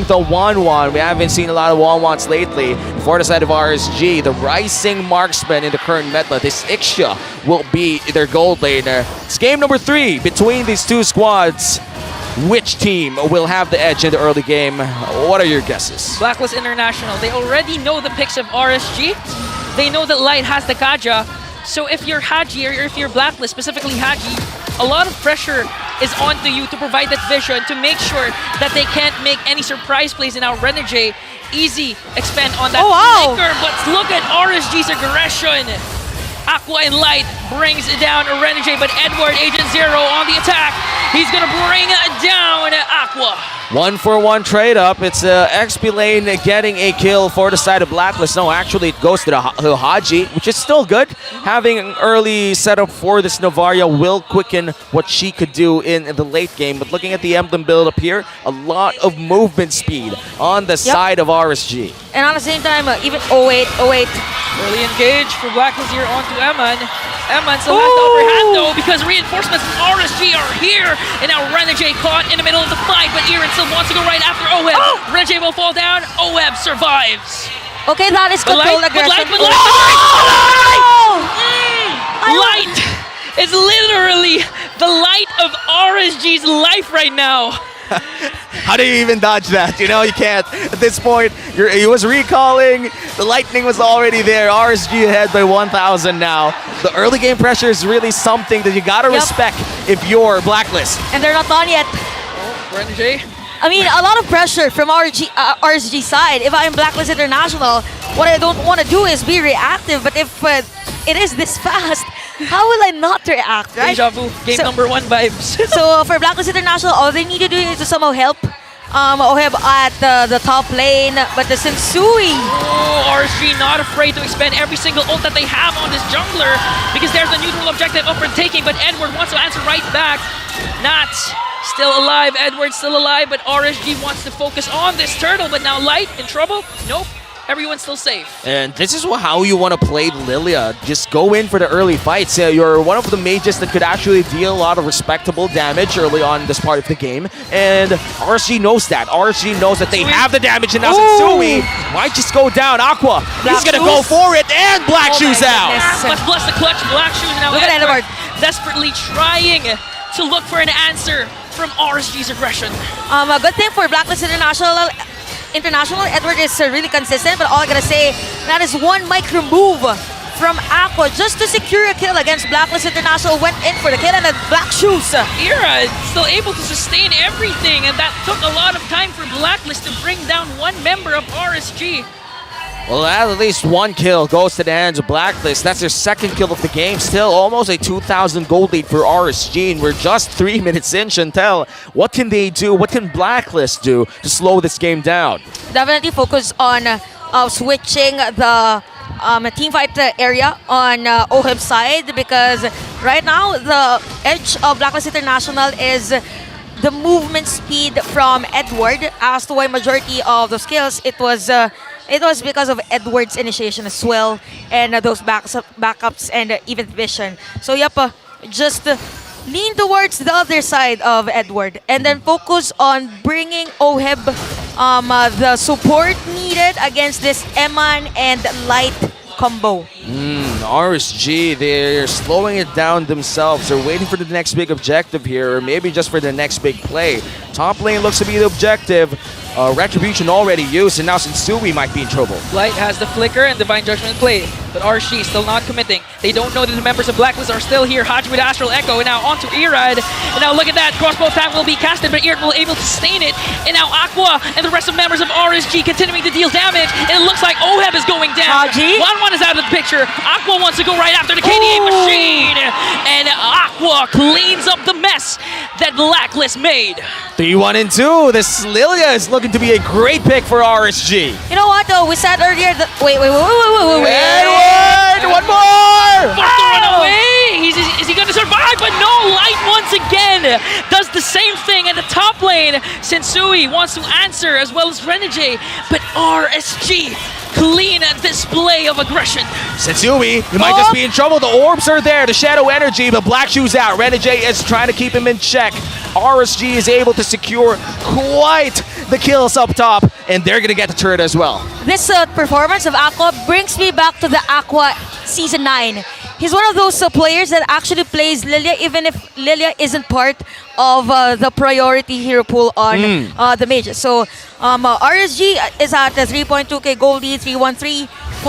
using the 1-1. We haven't seen a lot of 1-1s lately. For the side of RSG, the rising marksman in the current meta, this Ixia will be their gold laner. It's game number 3 between these two squads. Which team will have the edge in the early game? What are your guesses? Blacklist International, they already know the picks of RSG. They know that Light has the Kaja. So if you're Haji or if you're Blacklist, specifically Haji, a lot of pressure is onto you to provide that vision to make sure that they can't make any surprise plays. And now Renegade, easy expand on that flicker, but look at RSG's aggression. Aqua and Light brings down Renegade, but Edward, Agent Zero on the attack. He's gonna bring down Aqua. 1-for-1 trade up. It's XP lane getting a kill for the side of Blacklist. No, actually it goes to the Haji, which is still good. Having an early setup for this Novaria will quicken what she could do in the late game. But looking at the emblem build up here, a lot of movement speed on the side of RSG. And at the same time, even 08. Early engage for Blacklist here onto Eman. Eman still has the upper hand though because reinforcements from RSG are here. And now Renegade caught in the middle of the fight, but Iran still wants to go right after Oheb. Renegade will fall down. Oheb survives. Okay, that is controlled aggression. Light is literally the light of RSG's life right now. How do you even dodge that? You know, you can't. At this point, he was recalling. The lightning was already there. RSG ahead by 1,000 now. The early game pressure is really something that you gotta respect if you're Blacklist. And they're not done yet. Renegade. I mean, a lot of pressure from RSG side. If I'm Blacklist International, what I don't want to do is be reactive. But if it is this fast, how will I not react, right? Deja vu, game number 1 vibes. So for Blacklist International, all they need to do is to somehow help Oheb at the top lane, but the Sensui. Oh, RSG not afraid to expend every single ult that they have on this jungler because there's a neutral objective up for taking, but Edward wants to answer right back. Not still alive, Edward's still alive, but RSG wants to focus on this turtle, but now Light in trouble? Nope. Everyone's still safe. And this is how you want to play Lilia. Just go in for the early fights. You're one of the mages that could actually deal a lot of respectable damage early on this part of the game. And RSG knows that. RSG knows that they have the damage, and now Sensui might just go down. Aqua, he's going to go for it, and Black Shoes out. But plus the clutch, Black Shoes now. Look at Edward. Desperately trying to look for an answer from RSG's aggression. A good thing for Blacklist International, Edward is really consistent, but all I gotta say, that is one micro move from Aqua just to secure a kill against Blacklist International. Went in for the kill and then Black Shoes. Ira still able to sustain everything, and that took a lot of time for Blacklist to bring down one member of RSG. Well, at least one kill goes to the hands of Blacklist. That's their second kill of the game. Still almost a 2,000 gold lead for RSG, and we're just 3 minutes in. Chantel, what can they do? What can Blacklist do to slow this game down? Definitely focus on switching the teamfight area on Oheb's side, because right now the edge of Blacklist International is the movement speed from Edward. As to why majority of the skills, it was because of Edward's initiation as well, and those backups and even vision. So yep, just lean towards the other side of Edward, and then focus on bringing Oheb the support needed against this Eman and Light combo. RSG, they're slowing it down themselves. They're waiting for the next big objective here, or maybe just for the next big play. Top lane looks to be the objective. Retribution already used, and now Sensui might be in trouble. Light has the flicker and Divine Judgment play, but RSG still not committing. They don't know that the members of Blacklist are still here. Haji with Astral Echo, and now onto Irad. And now look at that, crossbow attack will be casted, but Irad will able to sustain it. And now Aqua and the rest of members of RSG continuing to deal damage. And it looks like Oheb is going down. Haji? 1-1 is out of the picture. Aqua wants to go right after the KDA machine. And Aqua cleans up the mess that Blacklist made. 3-1 and 2. This Lilia is looking to be a great pick for RSG. You know what though? We said earlier that wait. Edward, one more! Forced to run away! Is he going to survive? But no, Light once again does the same thing in the top lane. Sensui wants to answer as well as Renegade, but RSG, clean display of aggression. Sensui, he might just be in trouble. The orbs are there, the shadow energy, but Black Shoes out. Renegade is trying to keep him in check. RSG is able to secure quite the kills up top, and they're gonna get the turret as well. This performance of Aqua brings me back to the Aqua Season 9. He's one of those players that actually plays Lilia even if Lilia isn't part of the priority hero pool on the major. So RSG is at the 3.2k gold lead, 313.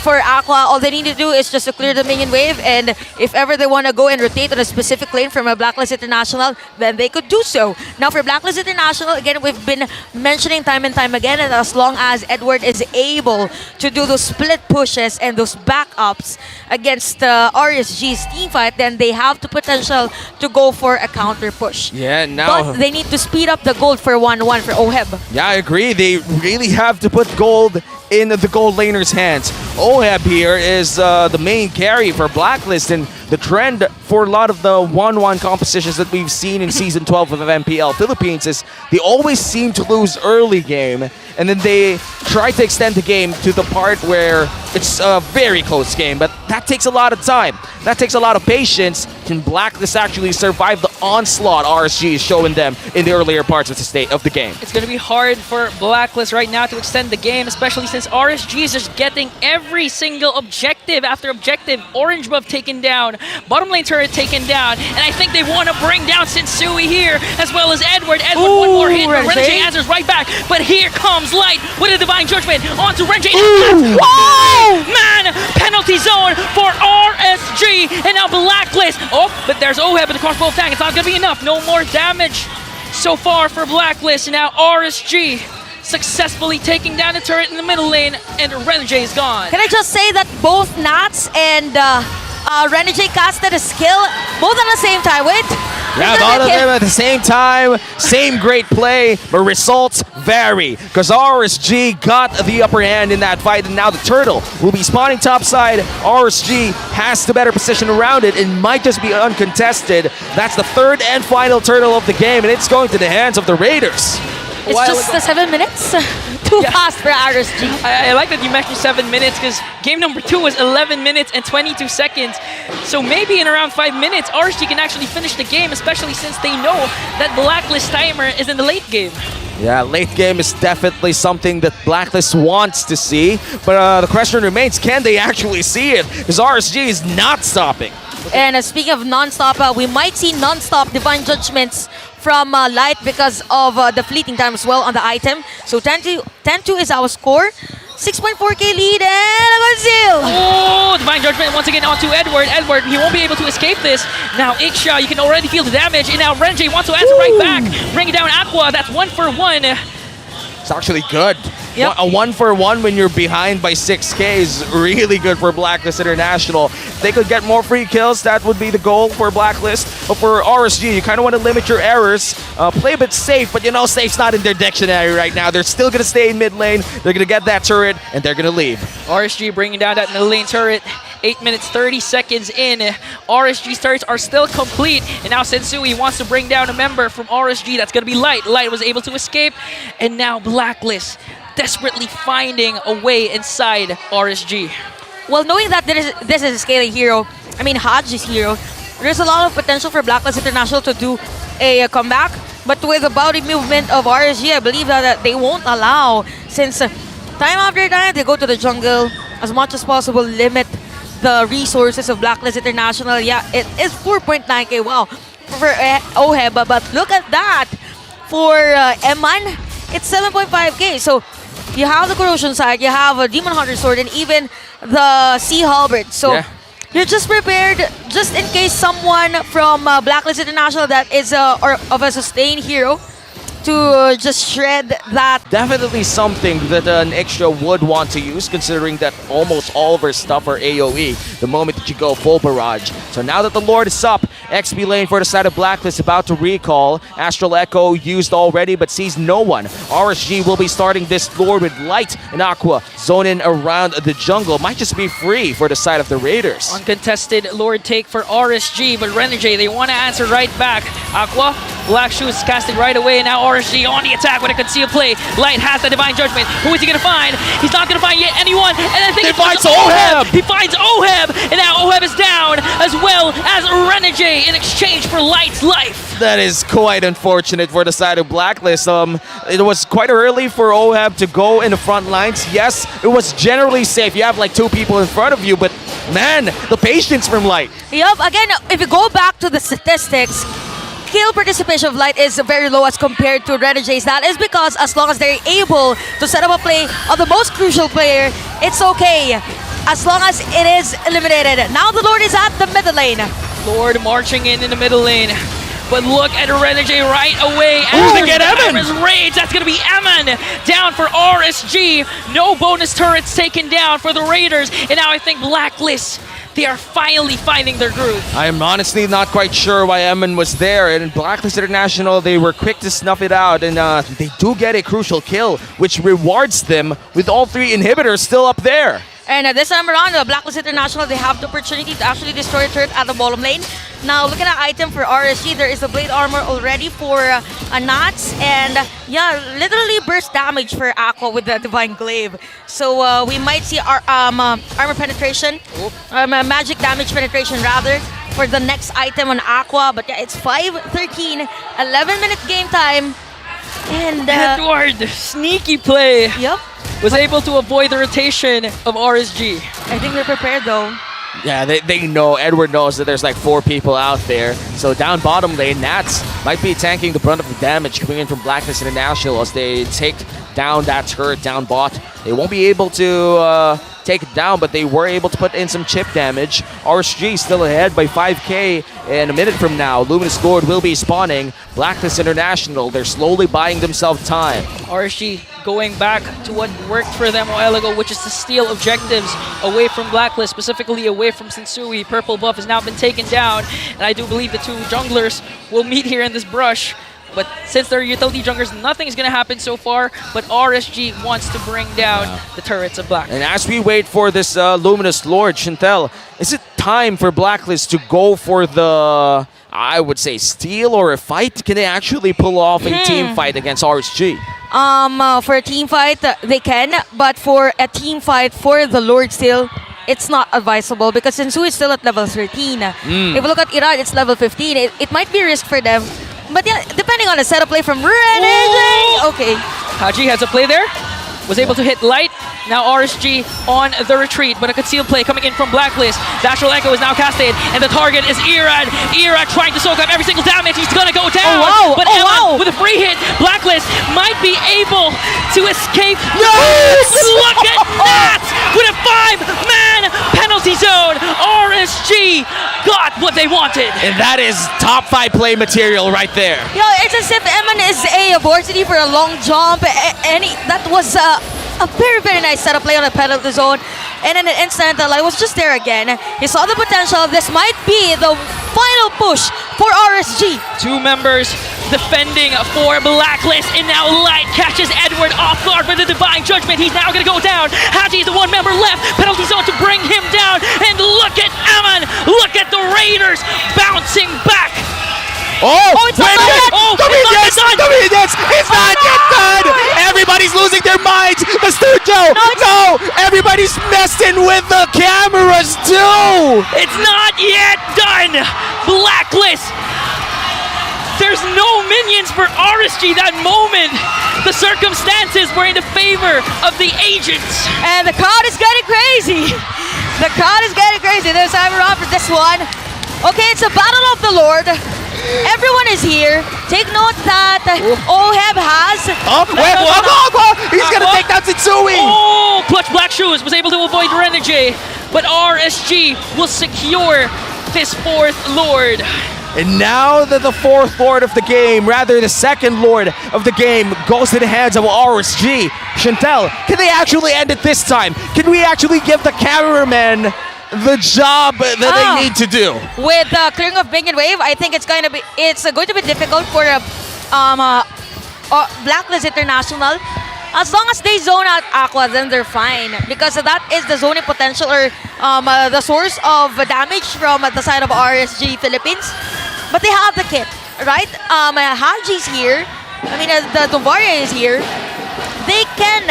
For Aqua, all they need to do is just to clear the minion wave, and if ever they want to go and rotate on a specific lane from a Blacklist International, then they could do so. Now for Blacklist International, again, we've been mentioning time and time again, and as long as Edward is able to do those split pushes and those backups against RSG's team fight, then they have the potential to go for a counter push. Yeah, now... But they need to speed up the gold for 1-1 for OHEB. Yeah, I agree. They really have to put gold in the gold laner's hands. OHEB here is the main carry for Blacklist, and the trend for a lot of the 1-1 compositions that we've seen in Season 12 of MPL Philippines is they always seem to lose early game, and then they try to extend the game to the part where it's a very close game, but that takes a lot of time. That takes a lot of patience. Can Blacklist actually survive the onslaught RSG is showing them in the earlier parts of the game? It's going to be hard for Blacklist right now to extend the game, especially since RSG is just getting every single objective after objective. Orange buff taken down, bottom lane turret taken down, and I think they want to bring down Sensui here, as well as Edward. Edward, one more hit, but Renjay answers right back. But here comes Light with a Divine Judgment onto Renjay. Oh, man! Penalty zone for RSG, and now Blacklist. Oh, but there's OHEB with the crossbow attack. It's not going to be enough. No more damage so far for Blacklist. And now RSG successfully taking down the turret in the middle lane, and Renjay is gone. Can I just say that both Nats and Renjay casted a skill both at the same time? Wait. Yeah, both of them at the same time. Same great play, but results vary because RSG got the upper hand in that fight, and now the turtle will be spawning topside. RSG has the better position around it and might just be uncontested. That's the third and final turtle of the game, and it's going to the hands of the Raiders. It's just the 7 minutes. Too fast for RSG. I like that you mentioned 7 minutes because game number 2 was 11 minutes and 22 seconds. So maybe in around 5 minutes, RSG can actually finish the game, especially since they know that Blacklist timer is in the late game. Yeah, late game is definitely something that Blacklist wants to see, but the question remains, can they actually see it? Because RSG is not stopping. And speaking of non-stop, we might see non-stop Divine Judgments from Light because of the fleeting time as well on the item. So 10-2 is our score. 6.4k lead, and a seal! Oh, Divine Judgment once again onto Edward. Edward, he won't be able to escape this. Now Iksha, you can already feel the damage, and now Renjay wants to answer right back. Bringing down Aqua, that's 1 for 1. It's actually good. Yep. A 1-for-1 when you're behind by 6k is really good for Blacklist International. If they could get more free kills, that would be the goal for Blacklist. But for RSG, you kind of want to limit your errors. Play a bit safe, but you know, safe's not in their dictionary right now. They're still going to stay in mid lane. They're going to get that turret, and they're going to leave. RSG bringing down that middle lane turret. 8 minutes, 30 seconds in. RSG's turrets are still complete. And now Sensui wants to bring down a member from RSG. That's going to be Light. Light was able to escape. And now Blacklist desperately finding a way inside RSG. Well, knowing that this is a scaling hero, I mean Haji's hero, there's a lot of potential for Blacklist International to do a comeback. But with the body movement of RSG, I believe that they won't allow, since time after time they go to the jungle as much as possible, limit the resources of Blacklist International. Yeah, it is 4.9k, wow, for OHEB, but look at that. For Eman, it's 7.5k. So you have the Corrosion side, you have a Demon Hunter sword, and even the Sea Halberd. So you're just prepared, just in case someone from Blacklist International that is or of a sustained hero to just shred that. Definitely something that an extra would want to use, considering that almost all of her stuff are AoE the moment that you go full barrage. So now that the Lord is up, XP lane for the side of Blacklist about to recall. Astral Echo used already but sees no one. RSG will be starting this Lord with Light and Aqua zoning around the jungle. Might just be free for the side of the Raiders. Uncontested Lord take for RSG, but Renjay, they want to answer right back. Aqua Black Shoes casting right away, and now RSG on the attack with a concealed play. Light has the Divine Judgment. Who is he gonna find? He's not gonna find yet anyone, and I think He finds Oheb! He finds Oheb, and now Oheb is down, as well as Renegade in exchange for Light's life. That is quite unfortunate for the side of Blacklist. It was quite early for Oheb to go in the front lines. Yes, it was generally safe. You have like 2 people in front of you, but man, the patience from Light. Yup, again, if you go back to the statistics, kill participation of Light is very low as compared to Renegade's. That is because as long as they're able to set up a play of the most crucial player, it's okay. As long as it is eliminated. Now the Lord is at the middle lane. Lord marching in the middle lane. But look at Renegade right away. Who's to get Emin? Rage. That's going to be Emin down for RSG. No bonus turrets taken down for the Raiders. And now I think Blacklist, they are finally finding their groove. I am honestly not quite sure why Emin was there. And in Blacklist International, they were quick to snuff it out. And they do get a crucial kill, which rewards them with all 3 inhibitors still up there. And this time around, Blacklist International, they have the opportunity to actually destroy a turret at the bottom lane. Now, look at the item for RSG. There is a blade armor already for Nats. And yeah, literally burst damage for Aqua with the Divine Glaive. So we might see our armor penetration, magic damage penetration rather, for the next item on Aqua. But yeah, it's 5-13, 11-minute game time. And Edward, sneaky play. Yep. Was able to avoid the rotation of RSG. I think they're prepared though. Yeah, they know. Edward knows that there's like 4 people out there. So down bottom lane, Nats might be tanking the brunt of the damage coming in from Blacklist International as they take down that turret down bot. They won't be able to take it down, but they were able to put in some chip damage. RSG still ahead by 5k, and a minute from now, Luminous Lord will be spawning. Blacklist International, they're slowly buying themselves time. RSG going back to what worked for them a while ago, which is to steal objectives away from Blacklist, specifically away from Sensui. Purple buff has now been taken down, and I do believe the 2 junglers will meet here in this brush. But since they're utility junglers, nothing is going to happen so far. But RSG wants to bring down the turrets of Black. And as we wait for this Luminous Lord, Chantel, is it time for Blacklist to go for the, I would say, steal or a fight? Can they actually pull off a team fight against RSG? For a team fight, they can. But for a team fight for the Lord still, it's not advisable because Sensu is still at level 13. If you look at Irad, it's level 15. It might be a risk for them. But yeah, depending on the setup play from Renegade. Okay. Haji has a play there. Was able to hit Light. Now RSG on the retreat, but a concealed play coming in from Blacklist. Natural Echo is now casted, and the target is Irad. Irad trying to soak up every single damage. He's gonna go down. Oh, wow. But Evan with a free hit. Blacklist might be able to escape. Yes! Look at that! With a 5-man penalty zone. RSG got what they wanted. And that is top 5 play material right there. Yo, it's as if Eman is a varsity for a long jump. That was a very, very nice setup play on the penalty zone. And in an instant, I was just there again. He saw the potential. This might be the final push for RSG. 2 members defending for Blacklist, and now Light catches Edward off guard with the Divine Judgment. He's now going to go down. Haji is the 1 member left. Penalty zone to bring him down. And look at Aman. Look at the Raiders bouncing back. It's not yet! It's not yet done! Everybody's losing their minds! Mr. Joe! No! Everybody's messing with the cameras too! It's not yet done! Blacklist! There's no minions for RSG that moment! The circumstances were in the favor of the agents! And the crowd is getting crazy! The crowd is getting crazy this time around for this one. Okay, it's a battle of the Lord. Everyone is here. Take note that Oheb has... He's gonna take down Sensui! Oh! Clutch Black Shoes was able to avoid Renegade, but RSG will secure this 4th Lord. And now that the 4th Lord of the game, rather the 2nd Lord of the game, goes to the hands of RSG. Chantel, can they actually end it this time? Can we actually give the cameraman the job that they need to do? With the clearing of Bing and Wave, I think it's going to be difficult for Blacklist International. As long as they zone out Aqua, then they're fine because that is the zoning potential or the source of damage from the side of RSG Philippines. But they have the kit. right, Haji's here. I mean, the Novaria is here. They can,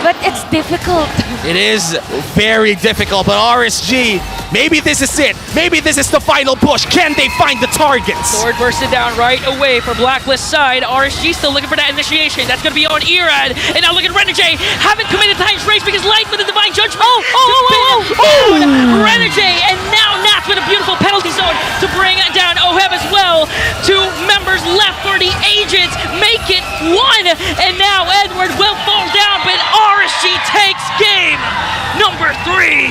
but it's difficult. It is very difficult, but RSG, maybe this is it. Maybe this is the final push. Can they find the targets? Sword bursted down right away for Blacklist side. RSG still looking for that initiation. That's going to be on Erad. And now look at Renegade. Haven't committed Titan's Race because Light with the Divine Judgment. Renegade. And now Nats with a beautiful penalty zone to bring down Oheb as well. 2 members left for the Agents. Make it 1. And now Edward will fall down, but RSG takes game number 3.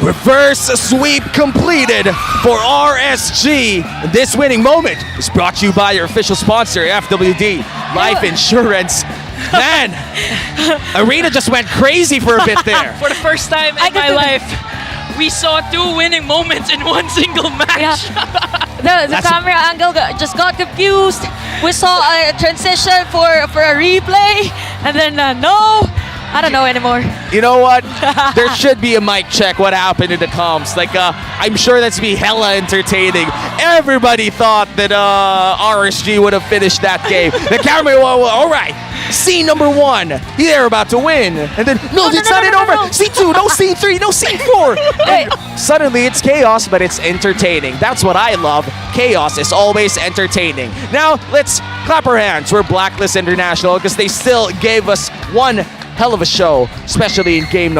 Reverse sweep completed for RSG. This winning moment is brought to you by your official sponsor, FWD Life Insurance. Man, Arena just went crazy for a bit there. For the first time in my life, we saw 2 winning moments in one single match. Yeah. The camera angle just got confused. We saw a transition for a replay, and then no. I don't know anymore. You know what? There should be a mic check what happened in the comms. Like, I'm sure that's be hella entertaining. Everybody thought that RSG would have finished that game. The camera, well, all right. Scene number 1, they're about to win. And then, no, it's not over. No. Scene 2, no scene 3, no scene 4. And suddenly it's chaos, but it's entertaining. That's what I love. Chaos is always entertaining. Now, let's clap our hands for Blacklist International because they still gave us one hell of a show, especially in game number